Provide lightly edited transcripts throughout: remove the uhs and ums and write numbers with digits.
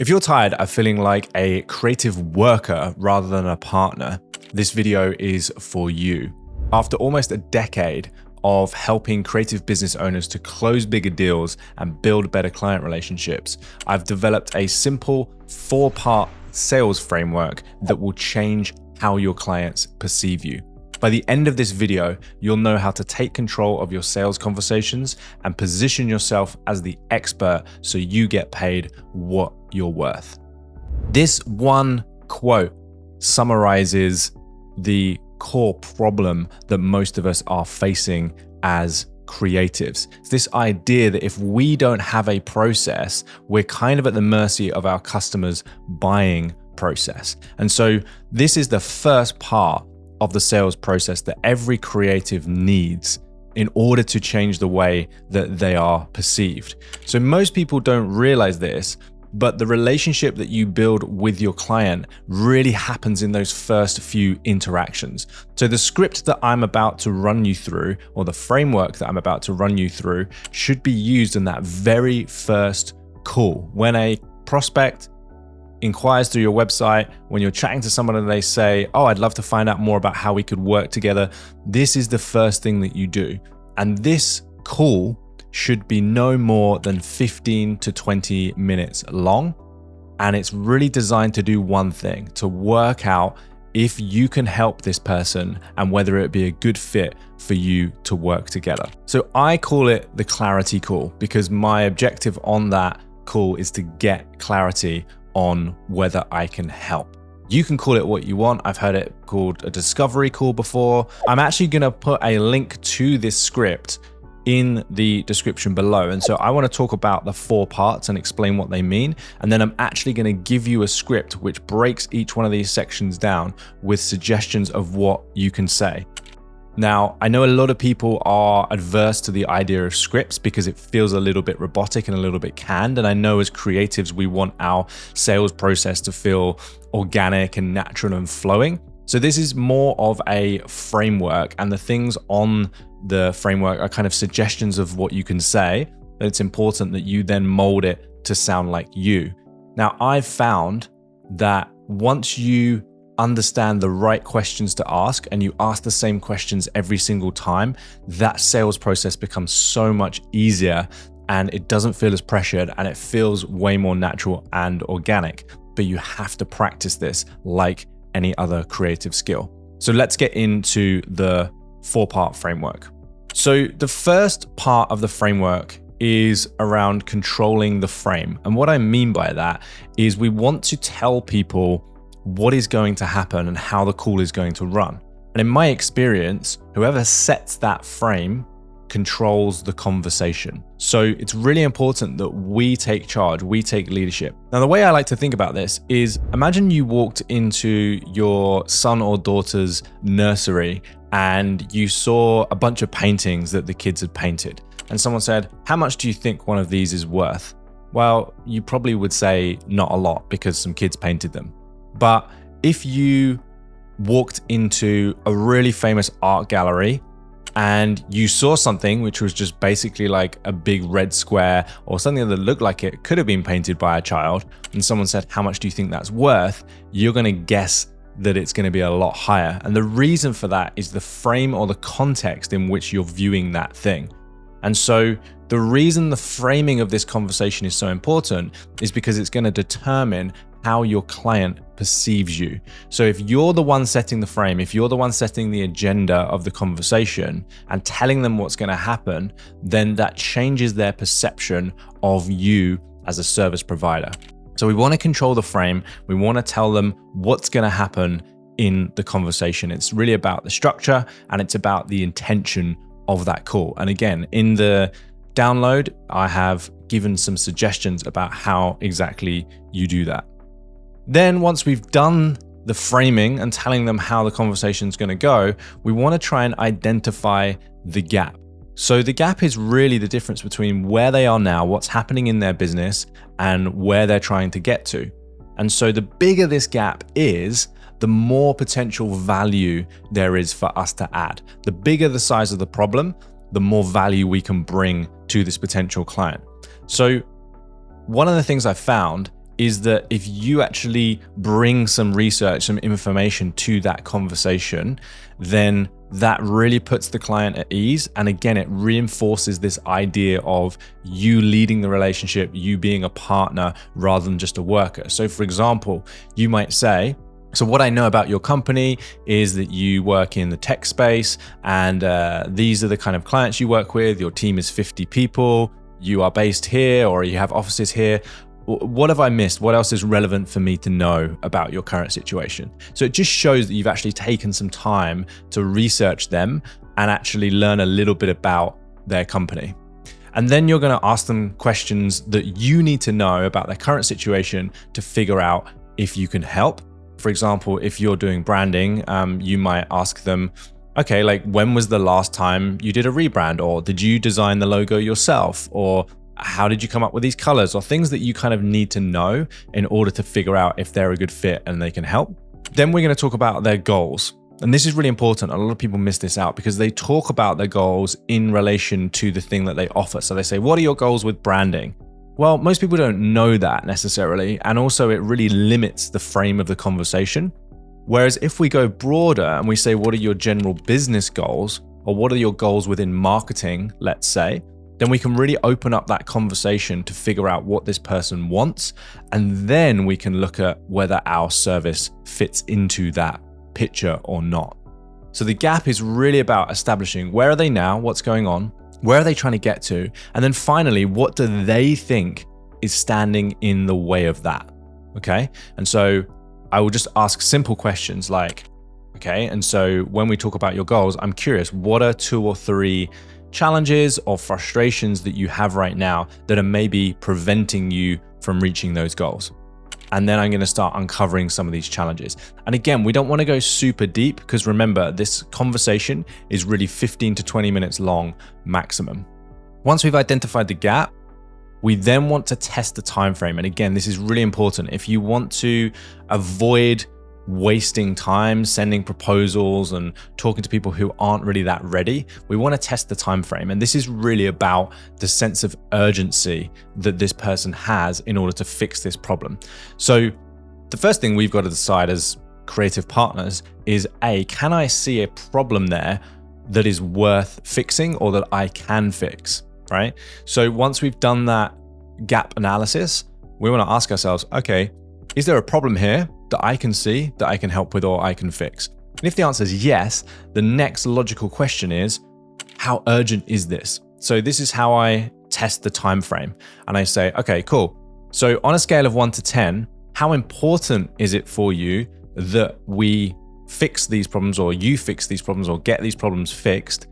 If you're tired of feeling like a creative worker rather than a partner, this video is for you. After almost a decade of helping creative business owners to close bigger deals and build better client relationships, I've developed a simple 4-part sales framework that will change how your clients perceive you. By the end of this video, you'll know how to take control of your sales conversations and position yourself as the expert so you get paid what you're worth. This one quote summarizes the core problem that most of us are facing as creatives. It's this idea that if we don't have a process, we're kind of at the mercy of our customers' buying process. And so this is the first part of the sales process that every creative needs in order to change the way that they are perceived. So most people don't realize this, but the relationship that you build with your client really happens in those first few interactions. So the script that I'm about to run you through, or the framework that I'm about to run you through, should be used in that very first call. When a prospect inquires through your website, when you're chatting to someone and they say, "Oh, I'd love to find out more about how we could work together," this is the first thing that you do. And this call should be no more than 15 to 20 minutes long. And it's really designed to do one thing, to work out if you can help this person and whether it be a good fit for you to work together. So I call it the clarity call because my objective on that call is to get clarity on whether I can help. You can call it what you want. I've heard it called a discovery call before. I'm actually going to put a link to this script in the description below. And so I want to talk about the 4 parts and explain what they mean. And then I'm actually going to give you a script which breaks each one of these sections down with suggestions of what you can say. Now, I know a lot of people are adverse to the idea of scripts because it feels a little bit robotic and a little bit canned. And I know as creatives, we want our sales process to feel organic and natural and flowing. So this is more of a framework, and the things on the framework are kind of suggestions of what you can say. But it's important that you then mold it to sound like you. Now, I've found that once you understand the right questions to ask and you ask the same questions every single time, that sales process becomes so much easier and it doesn't feel as pressured and it feels way more natural and organic. But you have to practice this like any other creative skill. So let's get into the 4-part framework. So the first part of the framework is around controlling the frame. And what I mean by that is we want to tell people what is going to happen and how the call is going to run. And in my experience, whoever sets that frame controls the conversation. So it's really important that we take charge, we take leadership. Now, the way I like to think about this is imagine you walked into your son or daughter's nursery and you saw a bunch of paintings that the kids had painted. And someone said, "How much do you think one of these is worth?" Well, you probably would say not a lot because some kids painted them. But if you walked into a really famous art gallery and you saw something which was just basically like a big red square or something that looked like it could have been painted by a child, and someone said, "How much do you think that's worth?" you're going to guess that it's going to be a lot higher. And the reason for that is the frame or the context in which you're viewing that thing. And so the reason the framing of this conversation is so important is because it's going to determine how your client perceives you. So if you're the one setting the frame, if you're the one setting the agenda of the conversation and telling them what's going to happen, then that changes their perception of you as a service provider. So we want to control the frame. We want to tell them what's going to happen in the conversation. It's really about the structure and it's about the intention of that call. And again, in the download, I have given some suggestions about how exactly you do that. Then once we've done the framing and telling them how the conversation is going to go, we want to try and identify the gap. So the gap is really the difference between where they are now, what's happening in their business, and where they're trying to get to. And so the bigger this gap is, the more potential value there is for us to add. The bigger the size of the problem, the more value we can bring to this potential client. So one of the things I found is that if you actually bring some research, some information to that conversation, then that really puts the client at ease. And again, it reinforces this idea of you leading the relationship, you being a partner rather than just a worker. So for example, you might say, so what I know about your company is that you work in the tech space, and these are the kind of clients you work with. Your team is 50 people. You are based here, or you have offices here. What have I missed? What else is relevant for me to know about your current situation? So it just shows that you've actually taken some time to research them and actually learn a little bit about their company. And then you're going to ask them questions that you need to know about their current situation to figure out if you can help. For example, if you're doing branding, you might ask them, okay, like when was the last time you did a rebrand? Or did you design the logo yourself? Or how did you come up with these colors? Or things that you kind of need to know in order to figure out if they're a good fit and they can help. Then we're going to talk about their goals. And this is really important. A lot of people miss this out because they talk about their goals in relation to the thing that they offer. So they say, what are your goals with branding? Well, most people don't know that necessarily. And also it really limits the frame of the conversation. Whereas if we go broader and we say, what are your general business goals? Or what are your goals within marketing, let's say, then we can really open up that conversation to figure out what this person wants. And then we can look at whether our service fits into that picture or not. So the gap is really about establishing where are they now, what's going on, where are they trying to get to? And then finally, what do they think is standing in the way of that? Okay. And so I will just ask simple questions like, okay, and so when we talk about your goals, I'm curious, what are 2 or 3 challenges or frustrations that you have right now that are maybe preventing you from reaching those goals? And then I'm going to start uncovering some of these challenges. And again, we don't want to go super deep because remember, this conversation is really 15 to 20 minutes long maximum. Once we've identified the gap, we then want to test the time frame. And again, this is really important. If you want to avoid wasting time sending proposals and talking to people who aren't really that ready, we want to test the time frame. And this is really about the sense of urgency that this person has in order to fix this problem. So the first thing we've got to decide as creative partners is can I see a problem there that is worth fixing or that I can fix, right? So once we've done that gap analysis, we want to ask ourselves, okay, is there a problem here that I can see, that I can help with, or I can fix? And if the answer is yes, the next logical question is, how urgent is this? So this is how I test the time frame. And I say, okay, cool. So on a scale of 1 to 10, how important is it for you that we fix these problems, or you fix these problems, or get these problems fixed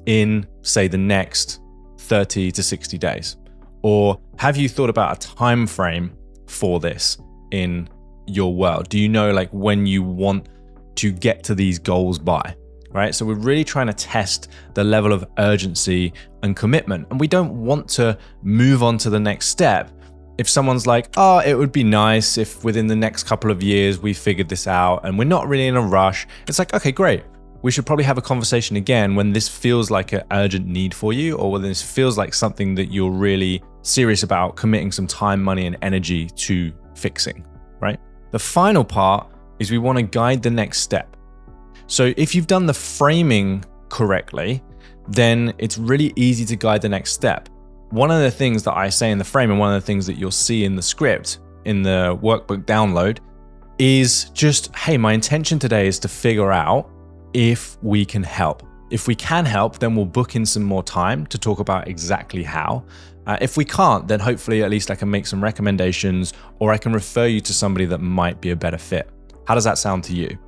in, say, the next 30 to 60 days? Or have you thought about a time frame for this in your world? Do you know like when you want to get to these goals by, right? So we're really trying to test the level of urgency and commitment. And we don't want to move on to the next step if someone's like, oh, it would be nice if within the next couple of years we figured this out and we're not really in a rush. It's like, okay, great. We should probably have a conversation again when this feels like an urgent need for you, or when this feels like something that you're really serious about committing some time, money, and energy to fixing, right? The final part is we want to guide the next step. So if you've done the framing correctly, then it's really easy to guide the next step. One of the things that I say in the frame, and one of the things that you'll see in the script, in the workbook download, is just, hey, my intention today is to figure out if we can help. If we can help, then we'll book in some more time to talk about exactly how. If we can't, then hopefully at least I can make some recommendations, or I can refer you to somebody that might be a better fit. How does that sound to you?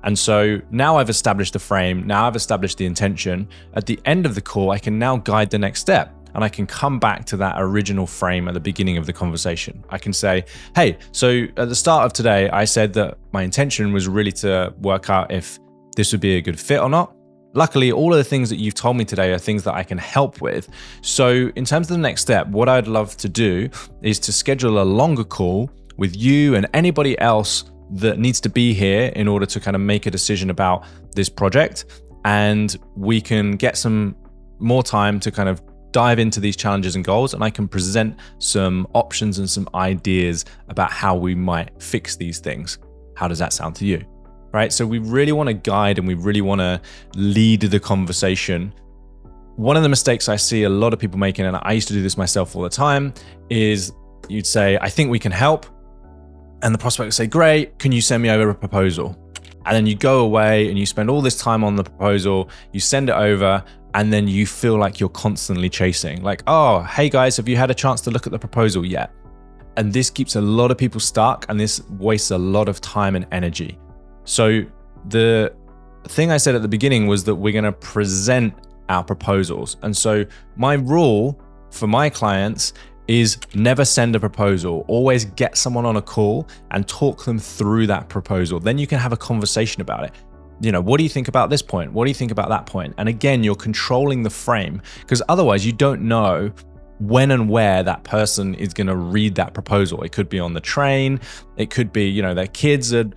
And so now I've established the frame, now I've established the intention. At the end of the call, I can now guide the next step, and I can come back to that original frame at the beginning of the conversation. I can say, hey, so at the start of today, I said that my intention was really to work out if this would be a good fit or not. Luckily, all of the things that you've told me today are things that I can help with. So in terms of the next step, what I'd love to do is to schedule a longer call with you and anybody else that needs to be here in order to kind of make a decision about this project. And we can get some more time to kind of dive into these challenges and goals, and I can present some options and some ideas about how we might fix these things. How does that sound to you? Right? So we really want to guide and we really want to lead the conversation. One of the mistakes I see a lot of people making, and I used to do this myself all the time, is you'd say, I think we can help. And the prospect would say, great, can you send me over a proposal? And then you go away and you spend all this time on the proposal, you send it over, and then you feel like you're constantly chasing. Like, oh, hey guys, have you had a chance to look at the proposal yet? And this keeps a lot of people stuck, and this wastes a lot of time and energy. So the thing I said at the beginning was that we're going to present our proposals. And so my rule for my clients is never send a proposal. Always get someone on a call and talk them through that proposal. Then you can have a conversation about it. You know, what do you think about this point? What do you think about that point? And again, you're controlling the frame, because otherwise you don't know when and where that person is going to read that proposal. It could be on the train. It could be, you know, their kids are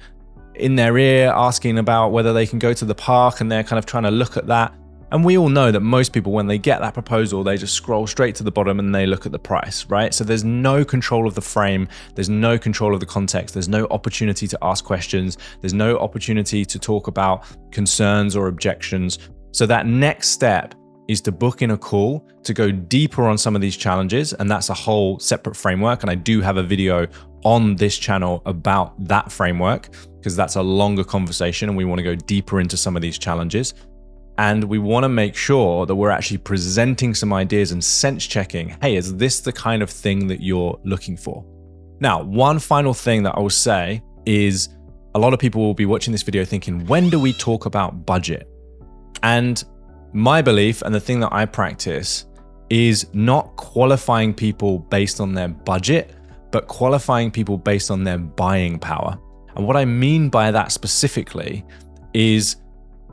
in their ear asking about whether they can go to the park, and they're kind of trying to look at that. And we all know that most people, when they get that proposal, they just scroll straight to the bottom and they look at the price, right? So there's no control of the frame. There's no control of the context. There's no opportunity to ask questions. There's no opportunity to talk about concerns or objections. So that next step is to book in a call to go deeper on some of these challenges. And that's a whole separate framework. And I do have a video on this channel about that framework, because that's a longer conversation and we want to go deeper into some of these challenges. And we want to make sure that we're actually presenting some ideas and sense checking. Hey, is this the kind of thing that you're looking for? Now, one final thing that I will say is a lot of people will be watching this video thinking, when do we talk about budget? And my belief, and the thing that I practice, is not qualifying people based on their budget, but qualifying people based on their buying power. And what I mean by that specifically is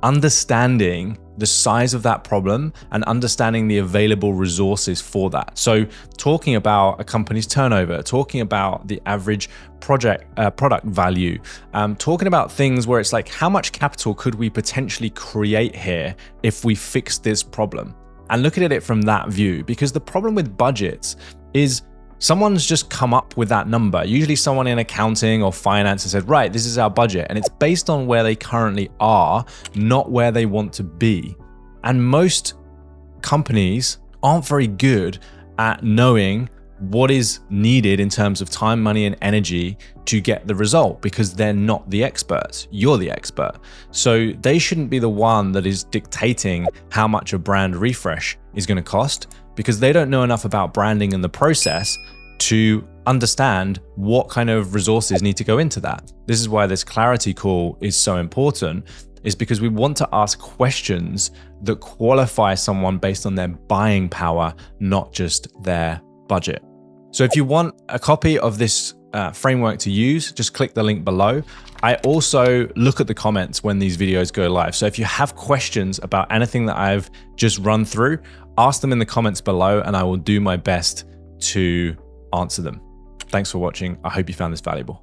understanding the size of that problem and understanding the available resources for that. So talking about a company's turnover, talking about the average product value, talking about things where it's like, how much capital could we potentially create here if we fix this problem? And looking at it from that view, because the problem with budgets is someone's just come up with that number, usually someone in accounting or finance, and said, right, this is our budget. And it's based on where they currently are, not where they want to be. And most companies aren't very good at knowing what is needed in terms of time, money, and energy to get the result, because they're not the experts. You're the expert. So they shouldn't be the one that is dictating how much a brand refresh is going to cost, because they don't know enough about branding and the process to understand what kind of resources need to go into that. This is why this clarity call is so important, is because we want to ask questions that qualify someone based on their buying power, not just their budget. So if you want a copy of this framework to use, just click the link below. I also look at the comments when these videos go live. So if you have questions about anything that I've just run through, ask them in the comments below and I will do my best to answer them. Thanks for watching. I hope you found this valuable.